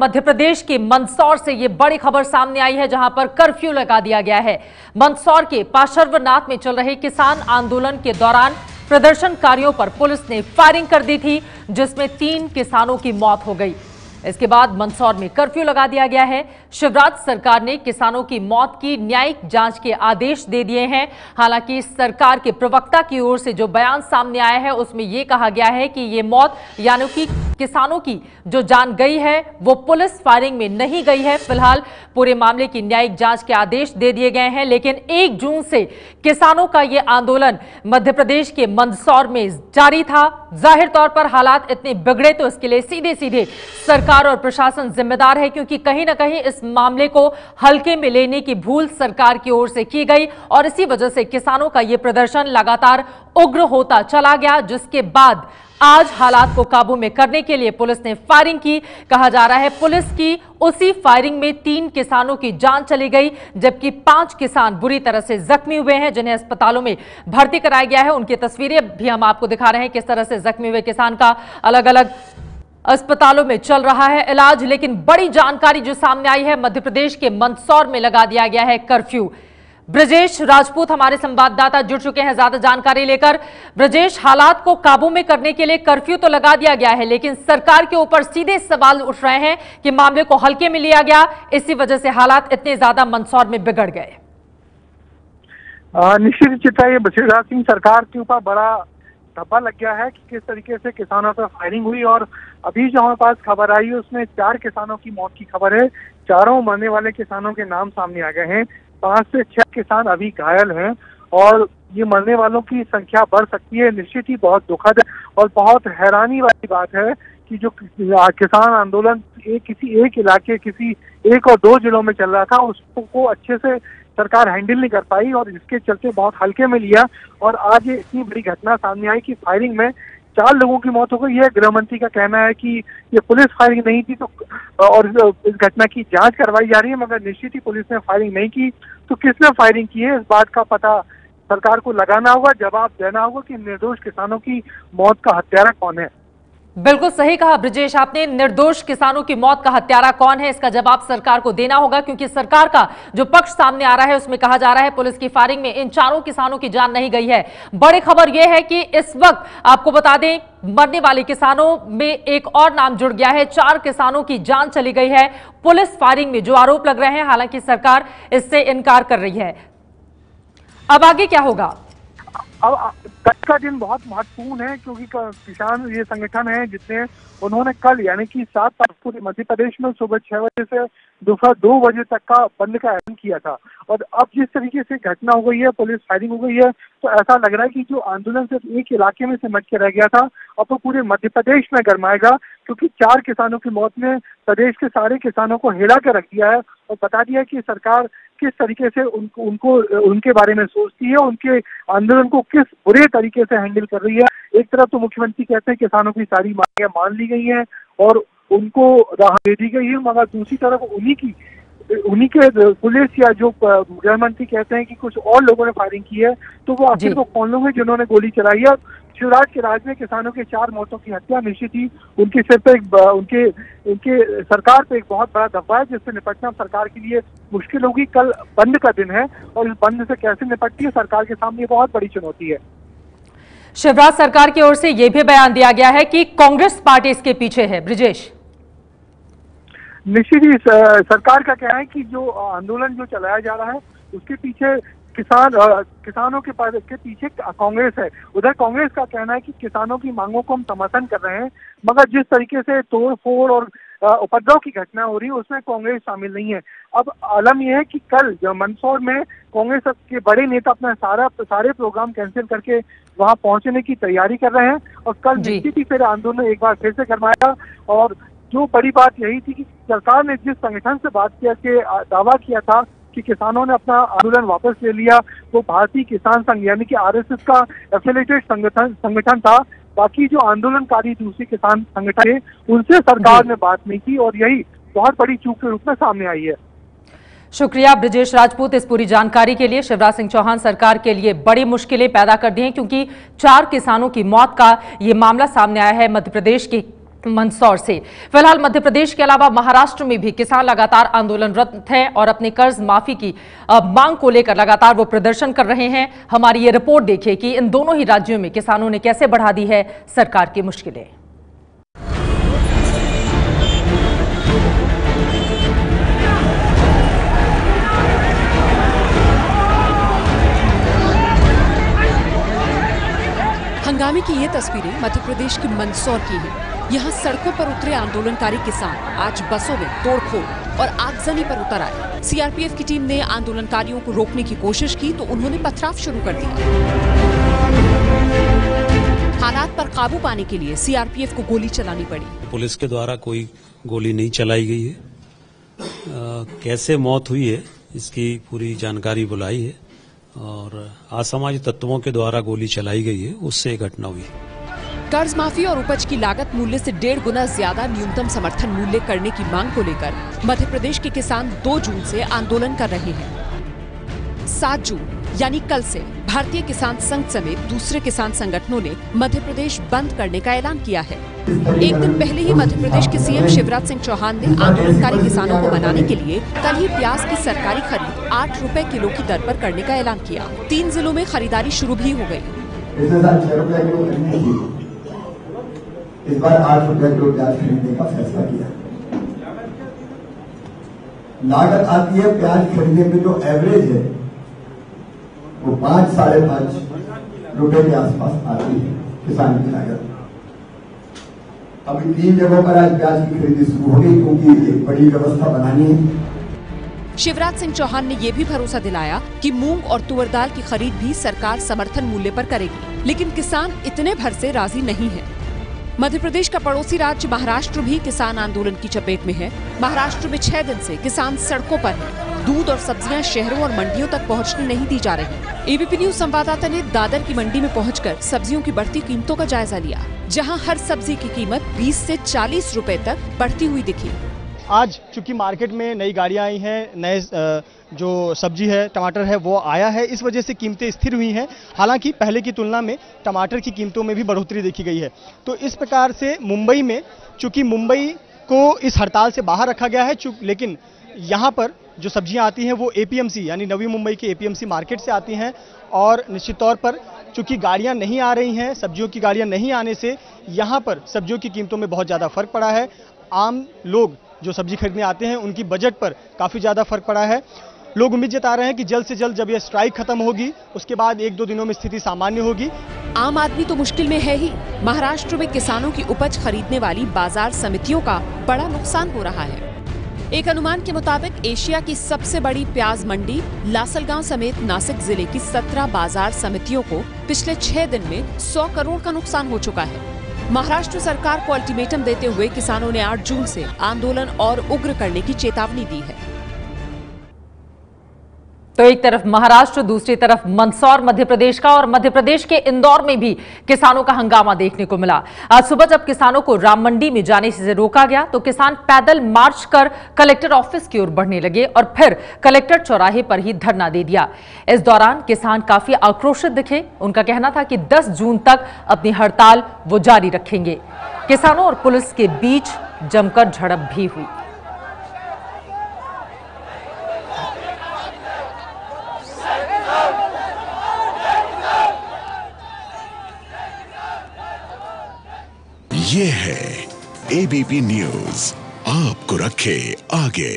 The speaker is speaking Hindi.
मध्य प्रदेश के मंदसौर से ये बड़ी खबर सामने आई है, जहां पर कर्फ्यू लगा दिया गया है। मंदसौर के पाशर्वनाथ में चल रहे किसान आंदोलन के दौरान प्रदर्शनकारियों पर पुलिस ने फायरिंग कर दी थी, जिसमें 3 किसानों की मौत हो गई। इसके बाद मंदसौर में कर्फ्यू लगा दिया गया है। शिवराज सरकार ने किसानों की मौत की न्यायिक जांच के आदेश दे दिए हैं। हालांकि सरकार के प्रवक्ता की ओर से जो बयान सामने आया है, उसमें यह कहा गया है कि ये मौत यानी कि किसानों की जो जान गई है वो पुलिस फायरिंग में नहीं गई है। फिलहाल पूरे मामले की न्यायिक जांच के आदेश दे दिए गए हैं, लेकिन 1 जून से किसानों का ये आंदोलन मध्य प्रदेश के मंदसौर में जारी था। जाहिर तौर पर हालात इतने बिगड़े तो इसके लिए सीधे सीधे सरकार और प्रशासन जिम्मेदार है, क्योंकि कहीं ना कहीं इस मामले को हल्के में लेने की भूल सरकार की ओर से की गई और इसी वजह से किसानों का यह प्रदर्शन लगातार उग्र होता चला गया, जिसके बाद आज हालात को काबू में करने के लिए पुलिस ने फायरिंग की। कहा जा रहा है पुलिस की उसी फायरिंग में 3 किसानों की जान चली गई, जबकि 5 किसान बुरी तरह से जख्मी हुए हैं, जिन्हें अस्पतालों में भर्ती कराया गया है। उनकी तस्वीरें भी हम आपको दिखा रहे हैं, किस तरह से जख्मी हुए किसान का अलग अलग अस्पतालों में चल रहा है इलाज। लेकिन बड़ी जानकारी जो सामने आई है, मध्य प्रदेश के मंदसौर में लगा दिया गया है कर्फ्यू। ब्रजेश राजपूत हमारे संवाददाता जुड़ चुके हैं ज्यादा जानकारी लेकर। ब्रजेश, हालात को काबू में करने के लिए कर्फ्यू तो लगा दिया गया है, लेकिन सरकार के ऊपर सीधे सवाल उठ रहे हैं कि मामले को हल्के में लिया गया, इसी वजह से हालात इतने ज्यादा मंदसौर में बिगड़ गए। निश्चित चिंता ये शिवराज सिंह सरकार के ऊपर बड़ा धब्बा लग गया है कि किस तरीके से किसानों पर फायरिंग हुई। और अभी जो हमारे पास खबर आई है उसमें 4 किसानों की मौत की खबर है। चारों मरने वाले किसानों के नाम सामने आ गए हैं। 5 से 6 किसान अभी घायल हैं और ये मरने वालों की संख्या बढ़ सकती है। निश्चित ही बहुत दुखद और बहुत हैरानी वाली बात है कि जो किसान आंदोलन किसी एक इलाके, किसी 1 और 2 जिलों में चल रहा था, उसको अच्छे से सरकार हैंडल नहीं कर पाई और इसके चलते बहुत हल्के में लिया। और आज ये इतनी बड़ी घटना सामने आई कि फायरिंग में 4 लोगों की मौत हो गई है। गृह मंत्री का कहना है कि ये पुलिस फायरिंग नहीं थी, तो और इस घटना की जांच करवाई जा रही है, मगर निश्चित ही पुलिस ने फायरिंग नहीं की। तो किसने फायरिंग की है, इस बात का पता सरकार को लगाना होगा, जवाब देना होगा कि निर्दोष किसानों की मौत का हत्यारा कौन है। बिल्कुल सही कहा ब्रजेश आपने, निर्दोष किसानों की मौत का हत्यारा कौन है, इसका जवाब सरकार को देना होगा, क्योंकि सरकार का जो पक्ष सामने आ रहा है उसमें कहा जा रहा है पुलिस की फायरिंग में इन 4 किसानों की जान नहीं गई है। बड़ी खबर यह है कि इस वक्त आपको बता दें, मरने वाले किसानों में एक और नाम जुड़ गया है। 4 किसानों की जान चली गई है पुलिस फायरिंग में, जो आरोप लग रहे हैं। हालांकि सरकार इससे इनकार कर रही है। अब आगे क्या होगा? अब कल का दिन बहुत महत्वपूर्ण है, क्योंकि किसान ये संगठन है जिसने उन्होंने कल यानी कि 7 तारीख पूरे मध्य प्रदेश में सुबह 6 बजे से दोपहर 2 बजे तक का बंद का ऐलान किया था। और अब जिस तरीके से घटना हो गई है, पुलिस फायरिंग हो गई है, तो ऐसा लग रहा है कि जो आंदोलन सिर्फ एक इलाके में सिमट के रह गया था, अब तो पूरे मध्य प्रदेश में गरमाएगा, क्योंकि 4 किसानों की मौत ने प्रदेश के सारे किसानों को हिला कर रख दिया है और बता दिया कि सरकार किस तरीके से उनको उनके बारे में सोचती है, उनके आंदोलन को किस बुरे तरीके से हैंडल कर रही है। एक तरफ तो मुख्यमंत्री कहते हैं किसानों की सारी मांगें मान ली गई हैं और उनको राह दे दी गई है, मगर दूसरी तरफ उन्हीं के पुलिस या जो गृह मंत्री कहते हैं कि कुछ और लोगों ने फायरिंग की है, तो वो आखिर वो कौन लोग हैं जिन्होंने गोली चलाई है। शिवराज के राज में किसानों के 4 मौतों की हत्या निश्चित ही उनके सिर पे उनके सरकार पे एक बहुत बड़ा धब्बा है, जिससे निपटना सरकार के लिए मुश्किल होगी। कल बंद का दिन है और इस बंद से कैसे निपटती है सरकार के सामने बहुत बड़ी चुनौती है। शिवराज सरकार की ओर से यह भी बयान दिया गया है कि कांग्रेस पार्टी इसके पीछे है। ब्रजेश, निश्चित ही सरकार का कहना है कि जो आंदोलन जो चलाया जा रहा है उसके पीछे किसानों के पीछे कांग्रेस है। उधर कांग्रेस का कहना है कि किसानों की मांगों को हम समर्थन कर रहे हैं, मगर जिस तरीके से तोड़ फोड़ और उपद्रव की घटना हो रही है उसमें कांग्रेस शामिल नहीं है। अब आलम यह है कि कल मंदसौर में कांग्रेस के बड़े नेता अपना सारे प्रोग्राम कैंसिल करके वहां पहुंचने की तैयारी कर रहे हैं और कल निश्चित ही फिर आंदोलन एक बार फिर से करवाया। और जो बड़ी बात यही थी कि सरकार ने जिस संगठन से बात किया के दावा किया था कि किसानों ने अपना आंदोलन वापस ले लिया, वो भारतीय किसान संघ यानी कि आरएसएस का एफिलिएटेड संगठन था। बाकी जो आंदोलनकारी दूसरे किसान संगठन है उनसे सरकार ने बात नहीं की और यही बहुत बड़ी चूक के रूप में सामने आई है। शुक्रिया ब्रजेश राजपूत इस पूरी जानकारी के लिए। शिवराज सिंह चौहान सरकार के लिए बड़ी मुश्किलें पैदा कर दी हैं, क्योंकि 4 किसानों की मौत का ये मामला सामने आया है मध्य प्रदेश के मंदसौर से। फिलहाल मध्य प्रदेश के अलावा महाराष्ट्र में भी किसान लगातार आंदोलनरत हैं और अपने कर्ज माफी की मांग को लेकर लगातार वो प्रदर्शन कर रहे हैं। हमारी ये रिपोर्ट देखिए कि इन दोनों ही राज्यों में किसानों ने कैसे बढ़ा दी है सरकार की मुश्किलें। हंगामे की ये तस्वीरें मध्य प्रदेश के मंदसौर की हैं। यहाँ सड़कों पर उतरे आंदोलनकारी किसान आज बसों में तोड़फोड़ और आगजनी पर उतर आए। सीआरपीएफ की टीम ने आंदोलनकारियों को रोकने की कोशिश की तो उन्होंने पथराव शुरू कर दिया। हालात पर काबू पाने के लिए सीआरपीएफ को गोली चलानी पड़ी। पुलिस के द्वारा कोई गोली नहीं चलाई गई है। कैसे मौत हुई है इसकी पूरी जानकारी बुलाई है और असामाजिक तत्वों के द्वारा गोली चलाई गई है, उससे घटना हुई। कर्ज माफी और उपज की लागत मूल्य से 1.5 गुना ज्यादा न्यूनतम समर्थन मूल्य करने की मांग को लेकर मध्य प्रदेश के किसान 2 जून से आंदोलन कर रहे हैं। 7 जून यानी कल से भारतीय किसान संघ समेत दूसरे किसान संगठनों ने मध्य प्रदेश बंद करने का ऐलान किया है। एक दिन पहले ही मध्य प्रदेश के सीएम शिवराज सिंह चौहान ने आंदोलनकारी किसानों को मनाने के लिए कल ही प्याज की सरकारी खरीद 8 रुपए किलो की दर पर करने का ऐलान किया। 3 जिलों में खरीदारी शुरू भी हो गयी। इस बार 8 रुपए किलो प्याज खरीदने का फैसला किया। लागत आती है प्याज खरीदने में जो एवरेज है वो 5-5.5 रुपए के आसपास आती है किसान की लागत। अभी 3 जगहों पर आज प्याज की खरीदी शुरू हो गई क्योंकि एक बड़ी व्यवस्था बनानी है। शिवराज सिंह चौहान ने ये भी भरोसा दिलाया कि मूंग और तुअर दाल की खरीद भी सरकार समर्थन मूल्य पर करेगी, लेकिन किसान इतने भर से राजी नहीं है। मध्य प्रदेश का पड़ोसी राज्य महाराष्ट्र भी किसान आंदोलन की चपेट में है। महाराष्ट्र में 6 दिन से किसान सड़कों पर हैं। दूध और सब्जियां शहरों और मंडियों तक पहुंचने नहीं दी जा रही। एबीपी न्यूज संवाददाता ने दादर की मंडी में पहुंचकर सब्जियों की बढ़ती कीमतों का जायजा लिया, जहां हर सब्जी की कीमत 20 से 40 रुपए तक बढ़ती हुई दिखी। आज चूंकि मार्केट में नई गाड़ियां आई हैं, नए जो सब्जी है टमाटर है वो आया है, इस वजह से कीमतें स्थिर हुई हैं। हालांकि पहले की तुलना में टमाटर की कीमतों में भी बढ़ोतरी देखी गई है। तो इस प्रकार से मुंबई में, चूंकि मुंबई को इस हड़ताल से बाहर रखा गया है, लेकिन यहाँ पर जो सब्जियां आती हैं वो एपीएमसी यानी नवी मुंबई के एपीएमसी मार्केट से आती हैं और निश्चित तौर पर चूंकि गाड़ियां नहीं आ रही हैं, सब्जियों की गाड़ियां नहीं आने से यहाँ पर सब्जियों की कीमतों में बहुत ज़्यादा फर्क पड़ा है। आम लोग जो सब्जी खरीदने आते हैं उनकी बजट पर काफ़ी ज़्यादा फर्क पड़ा है। लोग उम्मीद जता रहे हैं कि जल्द से जल्द जब यह स्ट्राइक खत्म होगी उसके बाद 1-2 दिनों में स्थिति सामान्य होगी। आम आदमी तो मुश्किल में है ही, महाराष्ट्र में किसानों की उपज खरीदने वाली बाजार समितियों का बड़ा नुकसान हो रहा है। एक अनुमान के मुताबिक एशिया की सबसे बड़ी प्याज मंडी लासलगांव समेत नासिक जिले की 17 बाजार समितियों को पिछले 6 दिन में 100 करोड़ का नुकसान हो चुका है। महाराष्ट्र सरकार को अल्टीमेटम देते हुए किसानों ने 8 जून से आंदोलन और उग्र करने की चेतावनी दी है। तो एक तरफ महाराष्ट्र, दूसरी तरफ मंदसौर मध्य प्रदेश का, और मध्य प्रदेश के इंदौर में भी किसानों का हंगामा देखने को मिला। आज सुबह जब किसानों को राम मंडी में जाने से रोका गया तो किसान पैदल मार्च कर कलेक्टर ऑफिस की ओर बढ़ने लगे और फिर कलेक्टर चौराहे पर ही धरना दे दिया। इस दौरान किसान काफी आक्रोशित दिखे। उनका कहना था कि 10 जून तक अपनी हड़ताल वो जारी रखेंगे। किसानों और पुलिस के बीच जमकर झड़प भी हुई। ये है एबीपी न्यूज, आपको रखे आगे।